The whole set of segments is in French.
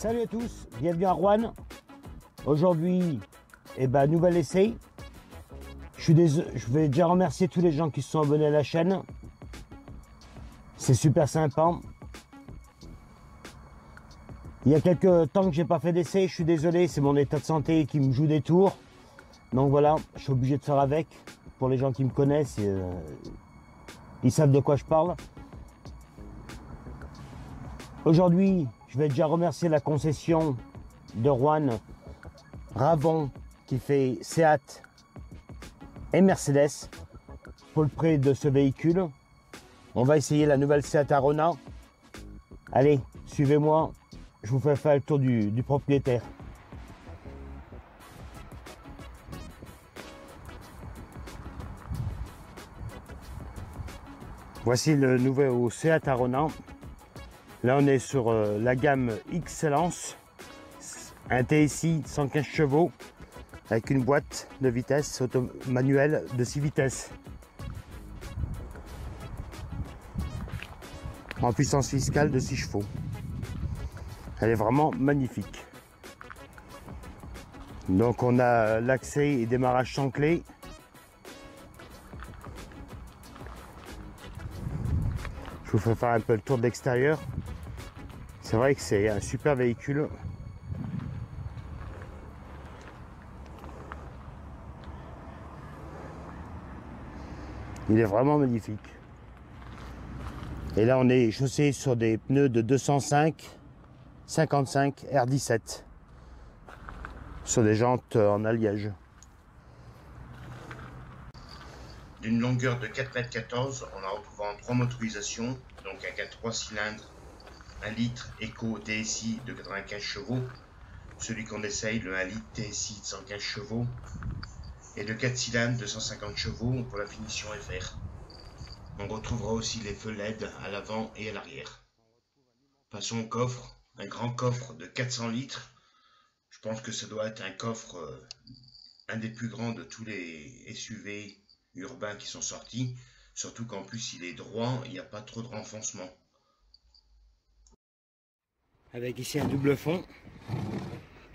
Salut à tous, bienvenue à Roanne. Aujourd'hui, nouvel essai. Je vais déjà remercier tous les gens qui se sont abonnés à la chaîne. C'est super sympa. Il y a quelques temps que j'ai pas fait d'essai, je suis désolé, c'est mon état de santé qui me joue des tours. Donc voilà, je suis obligé de faire avec. Pour les gens qui me connaissent, ils savent de quoi je parle. Aujourd'hui, je vais déjà remercier la concession de Roanne, Ravon, qui fait Seat et Mercedes pour le prêt de ce véhicule. On va essayer la nouvelle Seat Arona. Allez, suivez-moi, je vous fais faire le tour du propriétaire. Voici le nouveau Seat Arona. Là, on est sur la gamme Excellence, un TSI 115 chevaux avec une boîte de vitesse manuelle de 6 vitesses. En puissance fiscale de 6 chevaux. Elle est vraiment magnifique. Donc on a l'accès et démarrage sans clé. Je vous fais faire un peu le tour de l'extérieur. C'est vrai que c'est un super véhicule. Il est vraiment magnifique. Et là on est chaussé sur des pneus de 205 55 R17 sur des jantes en alliage. D'une longueur de 4,14 m, on la retrouve en 3 motorisations, donc avec un 3 cylindres, 1 litre Eco TSI de 95 chevaux, celui qu'on essaye, le 1 litre TSI de 115 chevaux, et le 4 cylindres de 150 chevaux pour la finition FR. On retrouvera aussi les feux LED à l'avant et à l'arrière. Passons au coffre, un grand coffre de 400 litres. Je pense que ça doit être un coffre, un des plus grands de tous les SUV urbains qui sont sortis, surtout qu'en plus il est droit, il n'y a pas trop de renfoncement. Avec ici un double fond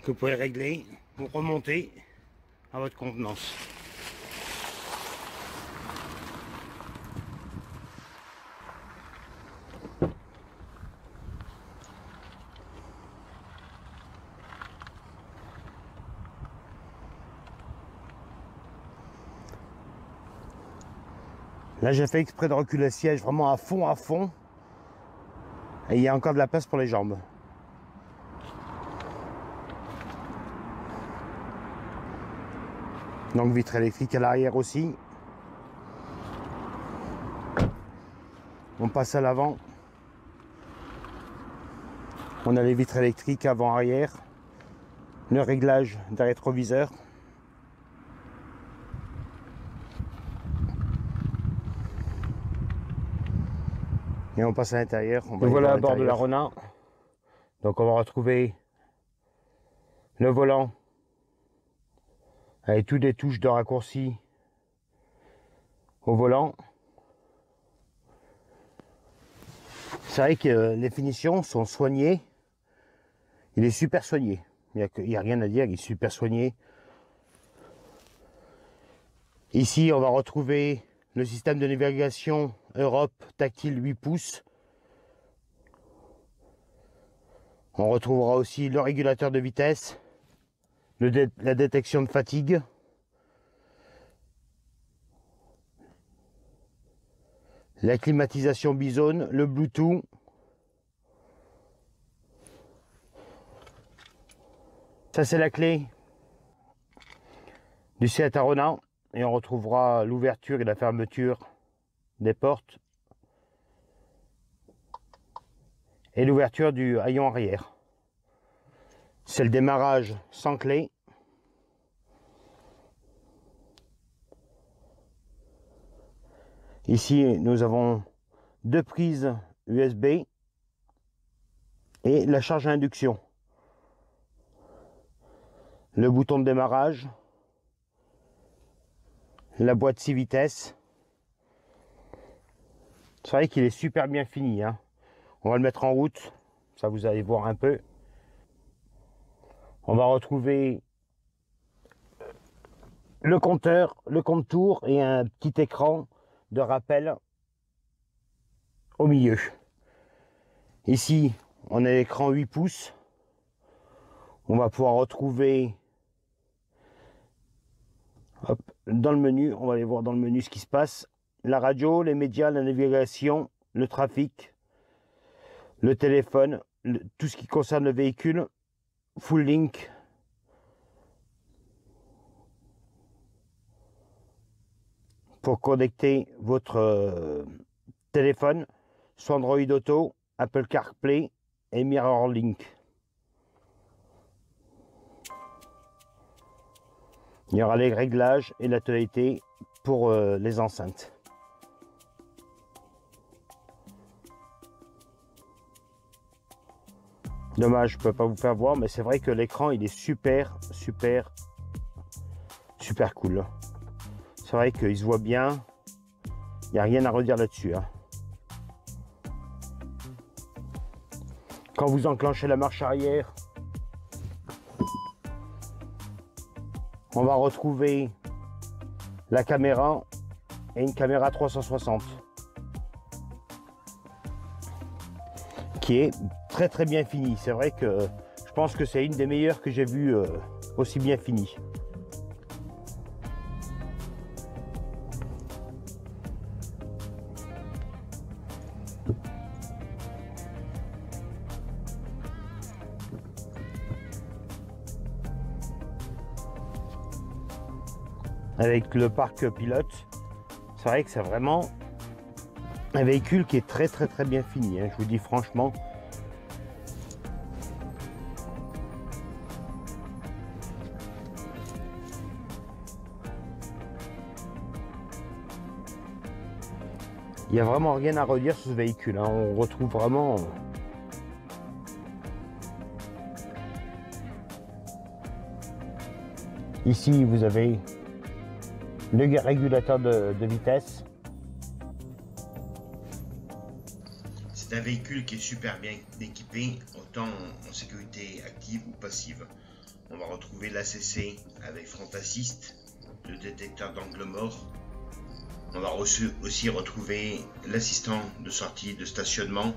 que vous pouvez régler ou remonter à votre convenance. Là j'ai fait exprès de reculer le siège vraiment à fond. Et il y a encore de la place pour les jambes. Donc vitre électrique à l'arrière aussi. On passe à l'avant. On a les vitres électriques avant-arrière. Le réglage d'un rétroviseur. Et on passe à l'intérieur. Voilà à bord de la Arona. Donc on va retrouver le volant avec toutes les touches de raccourci au volant. C'est vrai que les finitions sont soignées. Il est super soigné. Il n'y a rien à dire, il est super soigné. Ici, on va retrouver le système de navigation Europe tactile 8 pouces. On retrouvera aussi le régulateur de vitesse, la détection de fatigue. La climatisation bisone, le Bluetooth. Ça c'est la clé du Seat Arona. Et on retrouvera l'ouverture et la fermeture des portes. Et l'ouverture du haillon arrière. C'est le démarrage sans clé. Ici, nous avons 2 prises USB et la charge à induction. Le bouton de démarrage, la boîte 6 vitesses. C'est vrai qu'il est super bien fini, hein. On va le mettre en route, ça vous allez voir un peu. On va retrouver le compteur, le compte-tours et un petit écran de rappel au milieu. Ici, on a l'écran 8 pouces. On va pouvoir retrouver, hop, dans le menu, on va aller voir dans le menu ce qui se passe. La radio, les médias, la navigation, le trafic, le téléphone, tout ce qui concerne le véhicule, full link. Pour connecter votre téléphone, soit Android Auto, Apple CarPlay et MirrorLink. Il y aura les réglages et la tonalité pour les enceintes. Dommage, je ne peux pas vous faire voir, mais c'est vrai que l'écran il est super cool. C'est vrai qu'il se voit bien, il n'y a rien à redire là-dessus. Hein. Quand vous enclenchez la marche arrière, on va retrouver la caméra et une caméra 360 qui est très bien finie. C'est vrai que je pense que c'est une des meilleures que j'ai vues aussi bien finie. Avec le parc pilote, c'est vrai que c'est vraiment un véhicule qui est très bien fini, hein, je vous dis franchement. Il n'y a vraiment rien à redire sur ce véhicule, hein. On retrouve vraiment ici vous avez le régulateur de vitesse. C'est un véhicule qui est super bien équipé, autant en sécurité active ou passive. On va retrouver l'ACC avec front assist, le détecteur d'angle mort. On va aussi retrouver l'assistant de sortie de stationnement,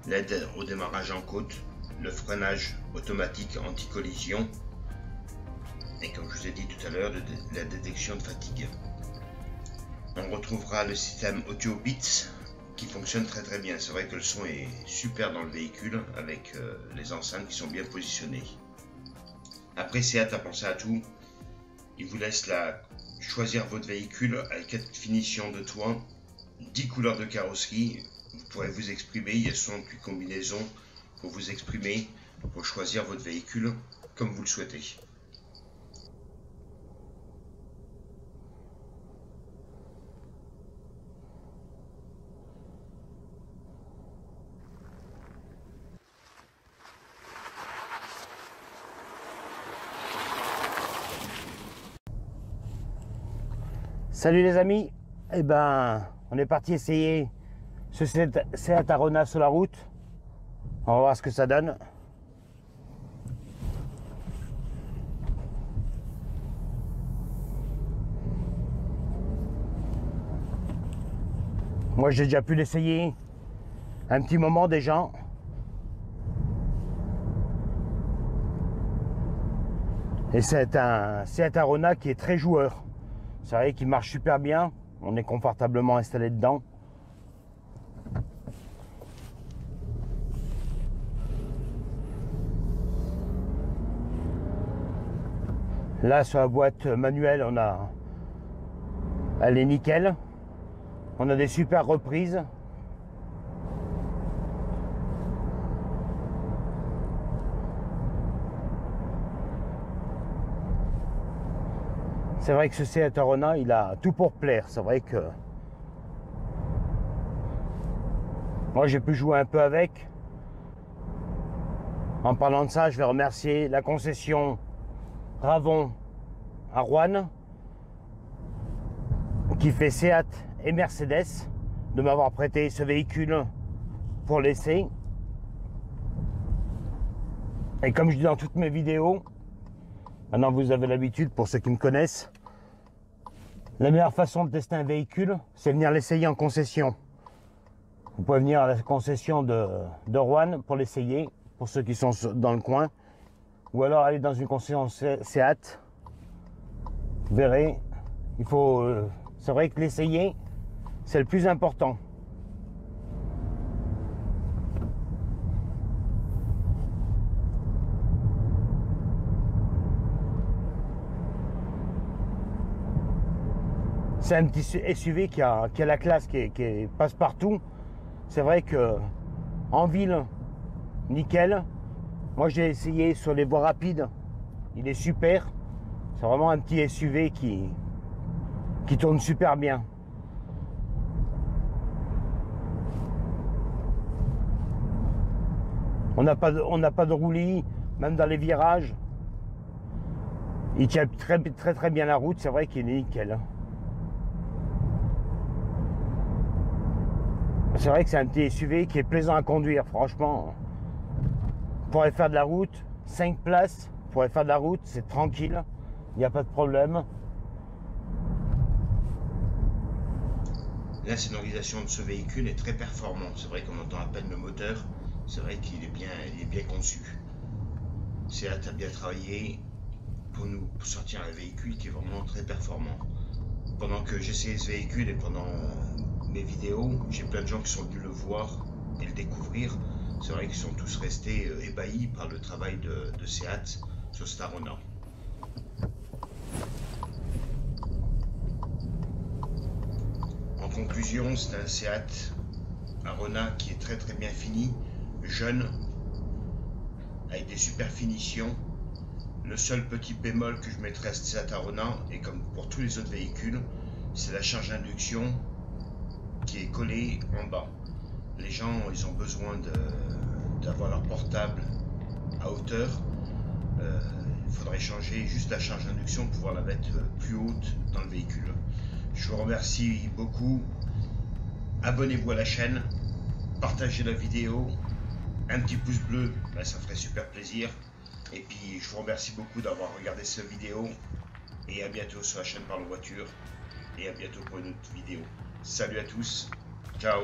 l'aide au démarrage en côte, le freinage automatique anti-collision et comme je vous ai dit tout à l'heure, la détection de fatigue. On retrouvera le système Audio Beats qui fonctionne très bien. C'est vrai que le son est super dans le véhicule avec les enceintes qui sont bien positionnées. Après, Seat a pensé à tout. Il vous laisse choisir votre véhicule avec 4 finitions de toit, 10 couleurs de carrosserie. Vous pourrez vous exprimer, il y a 68 combinaisons pour vous exprimer, pour choisir votre véhicule comme vous le souhaitez. Salut les amis, eh ben on est parti essayer ce Seat Arona sur la route. On va voir ce que ça donne. Moi j'ai déjà pu l'essayer un petit moment déjà. Et c'est un Seat Arona qui est très joueur. C'est vrai qu'il marche super bien, on est confortablement installé dedans. Là sur la boîte manuelle, elle est nickel. On a des super reprises. C'est vrai que ce Seat Arona, il a tout pour plaire. C'est vrai que moi j'ai pu jouer un peu avec. En parlant de ça, je vais remercier la concession Ravon à Roanne qui fait Seat et Mercedes de m'avoir prêté ce véhicule pour l'essai. Et comme je dis dans toutes mes vidéos, Maintenant, vous avez l'habitude, pour ceux qui me connaissent, la meilleure façon de tester un véhicule, c'est venir l'essayer en concession. Vous pouvez venir à la concession de Roanne pour l'essayer, pour ceux qui sont dans le coin. Ou alors aller dans une concession Seat. Vous verrez, il faut... c'est vrai que l'essayer, c'est le plus important. C'est un petit SUV qui a la classe, qui passe partout. C'est vrai que en ville, nickel. Moi, j'ai essayé sur les voies rapides. Il est super. C'est vraiment un petit SUV qui tourne super bien. On n'a pas de roulis, même dans les virages. Il tient très bien la route. C'est vrai qu'il est nickel. C'est vrai que c'est un petit SUV qui est plaisant à conduire, franchement. Vous pourrez faire de la route, 5 places, vous pourrez faire de la route, c'est tranquille, il n'y a pas de problème. L'insonorisation de ce véhicule est très performante. C'est vrai qu'on entend à peine le moteur, c'est vrai qu'il est bien conçu. Seat a bien travaillé pour nous sortir un véhicule qui est vraiment très performant. Pendant que j'essayais ce véhicule et pendant mes vidéos, j'ai plein de gens qui sont venus le voir et le découvrir. C'est vrai qu'ils sont tous restés ébahis par le travail de Seat sur cette Arona. En conclusion, c'est un Seat Arona qui est très bien fini, jeune, avec des super finitions. Le seul petit bémol que je mettrais à Seat Arona, et comme pour tous les autres véhicules, c'est la charge d'induction qui est collée en bas. Les gens, ils ont besoin d'avoir leur portable à hauteur. Il faudrait changer juste la charge d'induction pour pouvoir la mettre plus haute dans le véhicule. Je vous remercie beaucoup. Abonnez-vous à la chaîne, partagez la vidéo, un petit pouce bleu, ben ça ferait super plaisir. Et puis je vous remercie beaucoup d'avoir regardé cette vidéo. Et à bientôt sur la chaîne Parlons Voiture. Et à bientôt pour une autre vidéo. Salut à tous. Ciao.